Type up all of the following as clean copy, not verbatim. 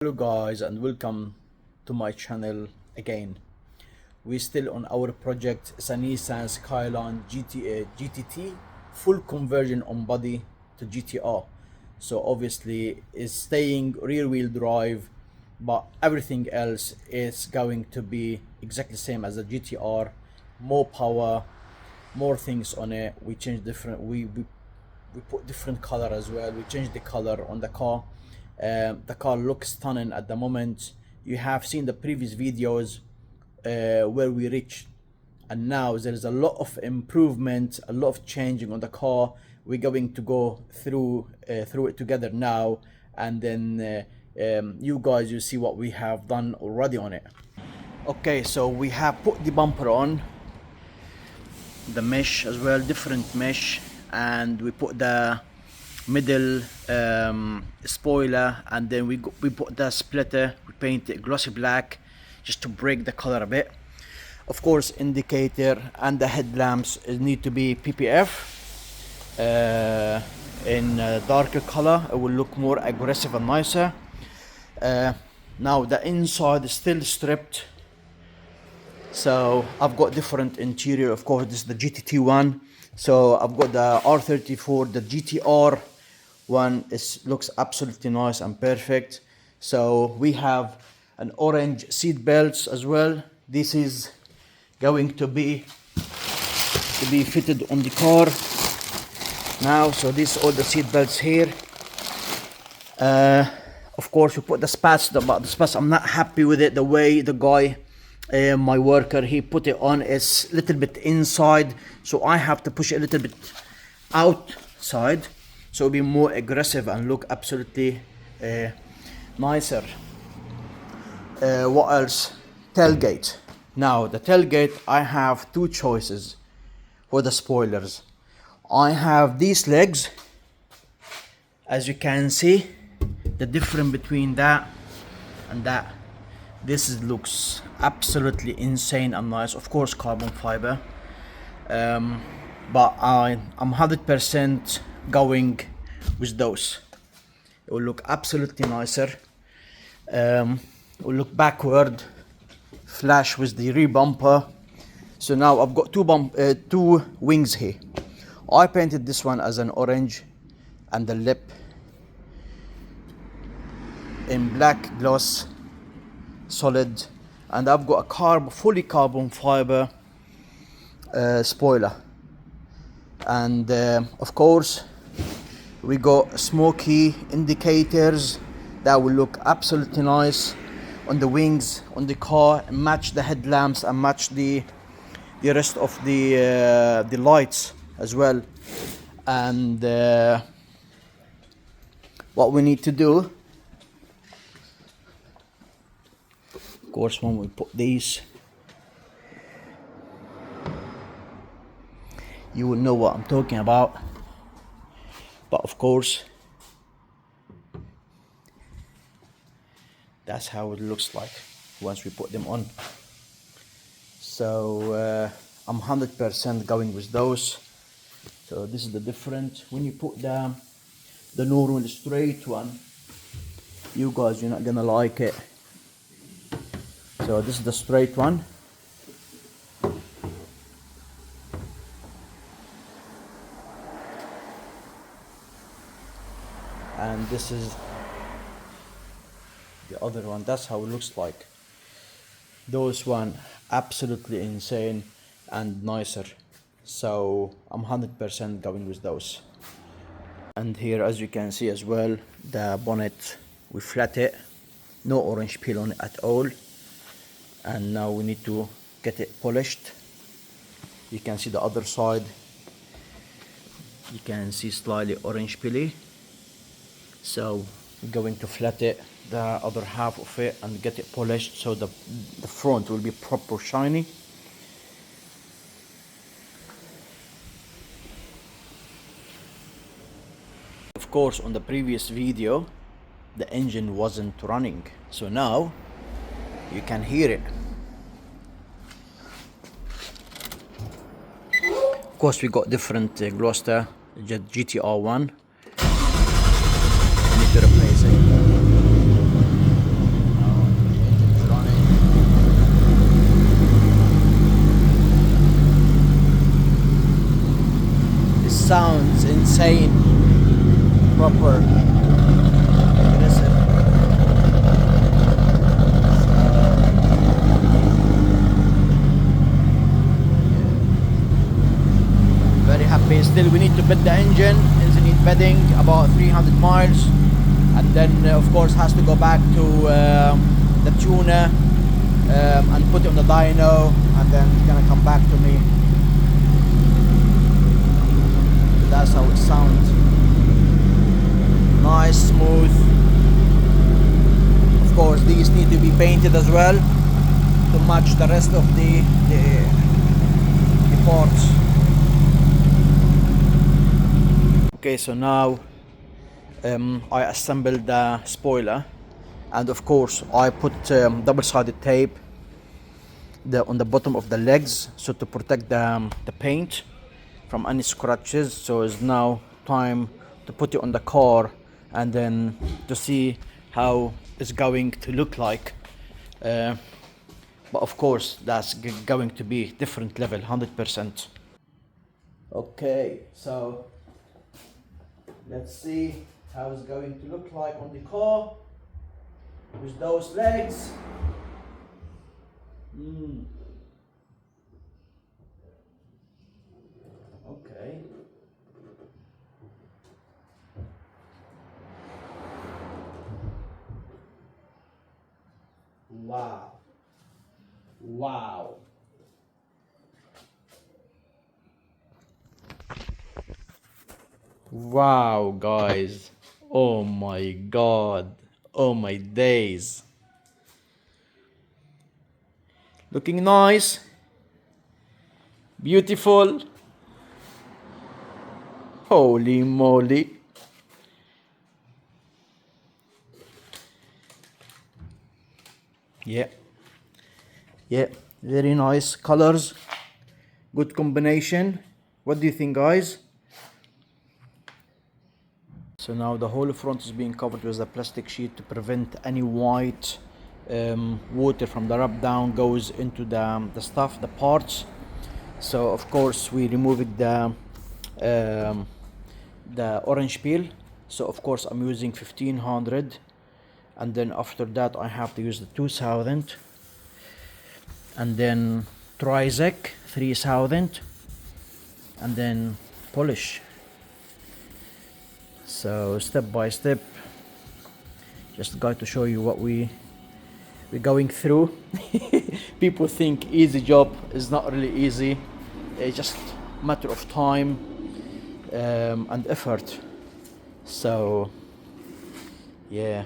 Hello guys, and welcome to my channel again. We're still on our project. It's a Nissan Skyline GTT full conversion on body to GTR. So obviously it's staying rear wheel drive, but everything else is going to be exactly the same as the GTR. More power, more things on it. We change different, we put different color as well. We changed the color on the car. The car looks stunning at the moment. You have seen the previous videos where we reached, and now there is a lot of improvement, a lot of changing on the car. We're going to go through it together now, and then you guys will see what we have done already on it. Okay, so we have put the bumper on, the mesh as well, different mesh, and we put the middle spoiler, and then we put the splitter. We paint it glossy black just to break the color a bit. Of course, indicator and the headlamps need to be PPF in a darker color. It will look more aggressive and nicer. Now the inside is still stripped, so I've got different interior. Of course, this is the GTT one, so I've got the R34, the GTR one. Looks absolutely nice and perfect. So we have an orange seat belts as well. This is going to be fitted on the car now. So this all the seat belts here. Of course, we put the spats, but the spats I'm not happy with it. The way the guy, my worker, he put it on is a little bit inside, so I have to push it a little bit outside, so it'll be more aggressive and look absolutely nicer. What else? Tailgate. Now the tailgate, I have two choices for the spoilers. I have these legs. As you can see, the difference between that and that. This looks absolutely insane and nice. Of course, carbon fiber. But I'm 100% going with those. It will look absolutely nicer. It will look backward, flash with the rear bumper. So now I've got two wings here. I painted this one as an orange, and the lip in black gloss solid, and I've got a fully carbon fiber spoiler, and of course we got smoky indicators that will look absolutely nice on the wings on the car, and match the headlamps and match the rest of the lights as well. And what we need to do, of course, when we put these, you will know what I'm talking about. But of course, that's how it looks like once we put them on. So I'm 100% going with those. So this is the difference. When you put the normal straight one, you guys, you're not gonna like it. So this is the straight one. And this is the other one. That's how it looks like. Those one absolutely insane and nicer. So I'm 100% going with those. And here, as you can see as well, the bonnet, we flat it, no orange peel on it at all. And now we need to get it polished. You can see the other side, you can see slightly orange peely. So we're going to flat it, the other half of it, and get it polished, so the front will be proper shiny. Of course, on the previous video the engine wasn't running, so now you can hear it. Of course, we got different Gloucester GTR one. I need to replace it. insane, proper aggressive. Very happy. Still, we need to bed the engine. Engine need bedding about 300 miles, and then of course has to go back to the tuner and put it on the dyno, and then it's gonna come back to me. That's how it sounds. Nice, smooth. Of course, these need to be painted as well to match the rest of the parts. Okay, so now I assembled the spoiler, and of course I put double-sided tape on the bottom of the legs, so to protect the paint from any scratches. So it's now time to put it on the car and then to see how it's going to look like. But of course that's going to be different level, 100%. Okay, so let's see how it's going to look like on the car with those legs. Okay. Wow. Wow. Wow, guys. Oh my god. Oh my days. Looking nice. Beautiful. Holy moly. Yeah. Yeah, very nice colors. Good combination. What do you think, guys? So now the whole front is being covered with a plastic sheet to prevent any white water from the rub down goes into the stuff, the parts. So of course we removed the orange peel. So of course I'm using 1500, and then after that I have to use the 2000, and then Trizec 3000, and then polish. So step by step, just got to show you what we're going through. People think easy job is not really easy. It's just a matter of time and effort. So yeah.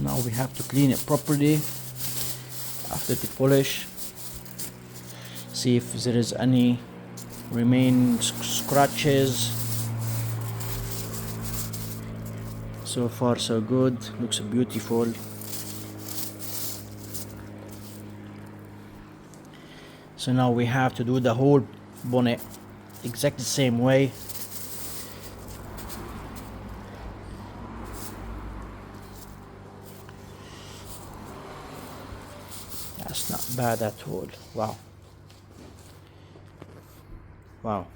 Now we have to clean it properly after the polish. See if there is any remaining scratches. So far so good, looks beautiful. So now we have to do the whole bonnet exactly the same way. That's not bad at all. Wow. Wow.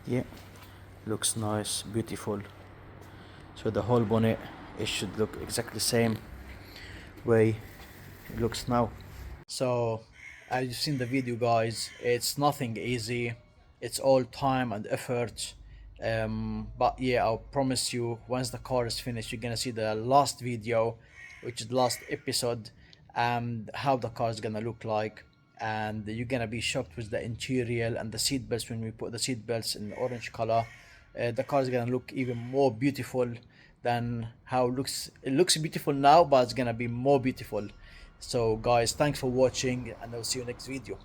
Yeah, looks nice, beautiful. So the whole bonnet, it should look exactly the same way it looks now. So as you've seen the video, guys, it's nothing easy. It's all time and effort. But yeah, I'll promise you, once the car is finished, you're gonna see the last video, which is the last episode, and how the car is gonna look like. And you're gonna be shocked with the interior and the seat belts. When we put the seat belts in orange color, the car is gonna look even more beautiful than how it looks beautiful now, but it's gonna be more beautiful. So guys, thanks for watching, and I'll see you next video.